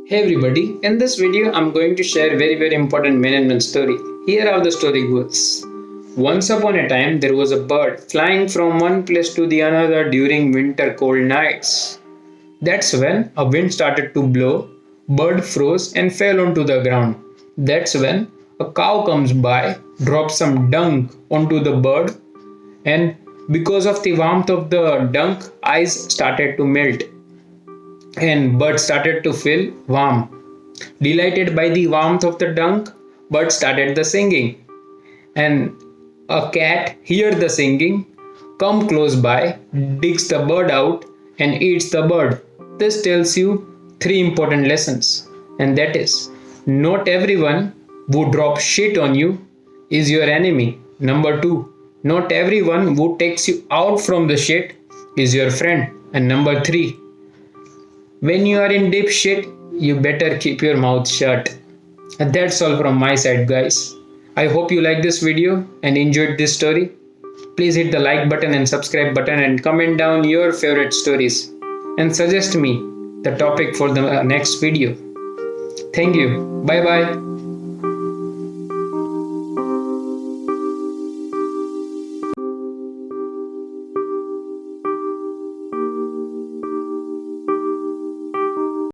Hey everybody, in this video I'm going to share very important management story. Here how the story goes. Once upon a time there was a bird flying from one place to the another during winter cold nights. That's when a wind started to blow, bird froze and fell onto the ground. That's when a cow comes by, drops some dung onto the bird, and because of the warmth of the dung, ice started to melt and bird started to feel warm. Delighted by the warmth of the dung, bird started the singing. And a cat hears the singing, come close by, digs the bird out, and eats the bird. This tells you three important lessons, and that is not everyone who drops shit on you is your enemy. Number two, not everyone who takes you out from the shit is your friend. And number three, when you are in deep shit, you better keep your mouth shut. And that's all from my side, guys. I hope you like this video and enjoyed this story. Please hit the like button and subscribe button and comment down your favorite stories and suggest me the topic for the next video. Thank you. Bye bye.